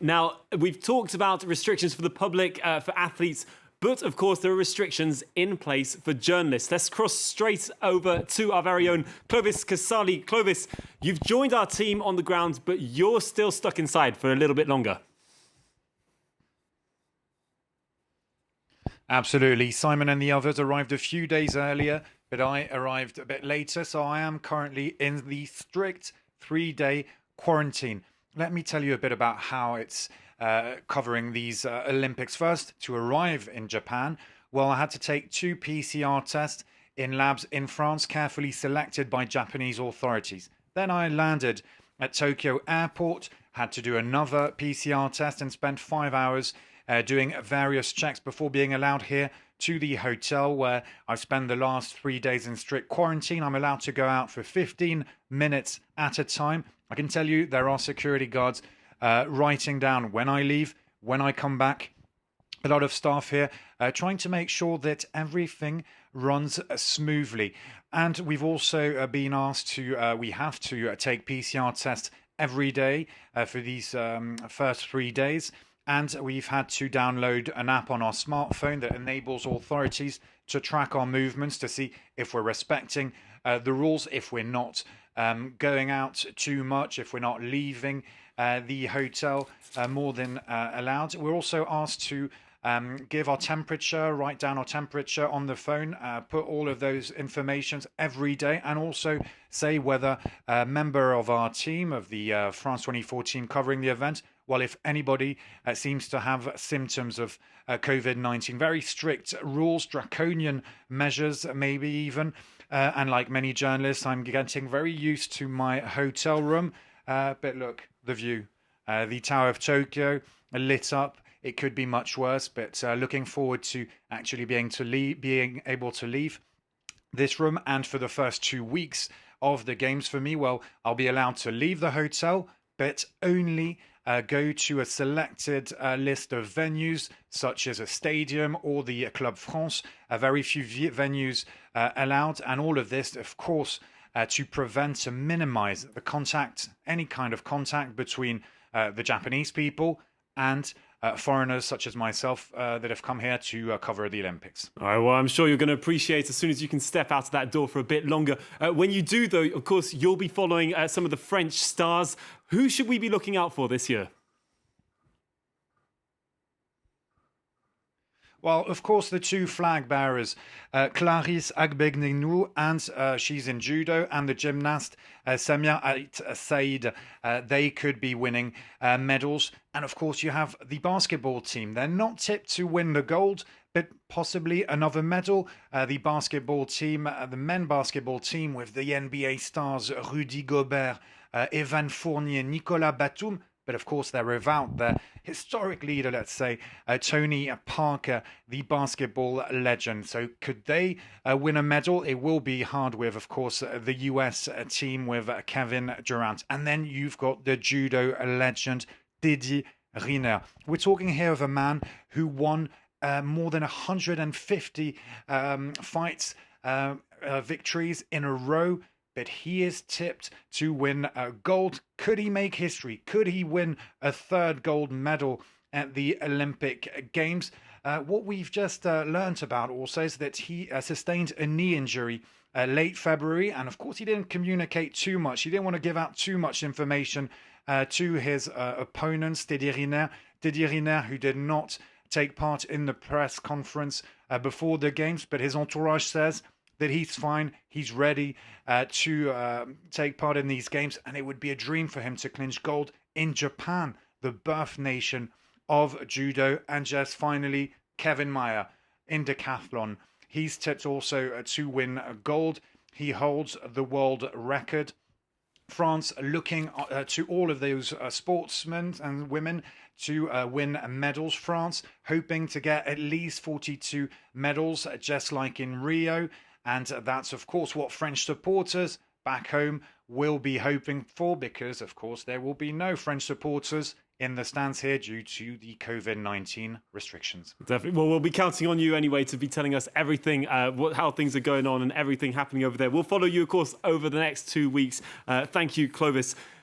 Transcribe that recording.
Now, we've talked about restrictions for the public, for athletes, but of course there are restrictions in place for journalists. Let's cross straight over to our very own Clovis Casali. Clovis, you've joined our team on the ground, but you're still stuck inside for a little bit longer. Absolutely. Simon and the others arrived a few days earlier, but I arrived a bit later, so I am currently in the strict 3-day quarantine. Let me tell you a bit about how it's covering these Olympics. First, to arrive in Japan, well, I had to take 2 PCR tests in labs in France, carefully selected by Japanese authorities. Then I landed at Tokyo Airport, had to do another PCR test and spent 5 hours doing various checks before being allowed here to the hotel where I've spent the last 3 days in strict quarantine. I'm allowed to go out for 15 minutes at a time. I can tell you there are security guards writing down when I leave, when I come back. A lot of staff here trying to make sure that everything runs smoothly. And we've also been asked to, we have to take PCR tests every day for these first 3 days. And we've had to download an app on our smartphone that enables authorities to track our movements to see if we're respecting the rules, if we're not going out too much, if we're not leaving the hotel more than allowed. We're also asked to give our temperature, write down our temperature on the phone, put all of those informations every day, and also say whether a member of our team, of the France 24 team covering the event, well, if anybody seems to have symptoms of COVID-19, very strict rules, draconian measures, maybe even. And like many journalists, I'm getting very used to my hotel room. But look, the view, the Tower of Tokyo, lit up. It could be much worse, but looking forward to actually being able to leave this room. And for the first 2 weeks of the games for me, well, I'll be allowed to leave the hotel, but only go to a selected list of venues, such as a stadium or the Club France. Very few venues allowed, and all of this, of course, to prevent, to minimize the contact, any kind of contact between the Japanese people and foreigners such as myself that have come here to cover the Olympics. All right, well, I'm sure you're going to appreciate as soon as you can step out of that door for a bit longer. When you do, though, of course, you'll be following some of the French stars. Who should we be looking out for this year? Well, of course, the 2 flag bearers, Clarisse Agbenienou, and she's in judo, and the gymnast Samia Ait Said. They could be winning medals. And of course, you have the basketball team. They're not tipped to win the gold, but possibly another medal. The basketball team, the men basketball team with the NBA stars Rudy Gobert, Evan Fournier, Nicolas Batum. But of course, they're without their historic leader, let's say, Tony Parker, the basketball legend. So could they win a medal? It will be hard with, of course, the US team with Kevin Durant. And then you've got the judo legend, Didier Riner. We're talking here of a man who won more than 150 fights, victories in a row. But he is tipped to win gold. Could he make history? Could he win a 3rd gold medal at the Olympic Games? What we've just learnt about also is that he sustained a knee injury late February. And of course, he didn't communicate too much. He didn't want to give out too much information to his opponents, Didier Riner. Didier Riner, who did not take part in the press conference before the Games, but his entourage says that he's fine, he's ready to take part in these games, and it would be a dream for him to clinch gold in Japan, the birth nation of judo. And just finally, Kevin Mayer in decathlon. He's tipped also to win gold. He holds the world record. France looking to all of those sportsmen and women to win medals. France hoping to get at least 42 medals, just like in Rio. And that's, of course, what French supporters back home will be hoping for, because, of course, there will be no French supporters in the stands here due to the COVID-19 restrictions. Definitely. Well, we'll be counting on you anyway to be telling us everything, how things are going on and everything happening over there. We'll follow you, of course, over the next 2 weeks. Thank you, Clovis.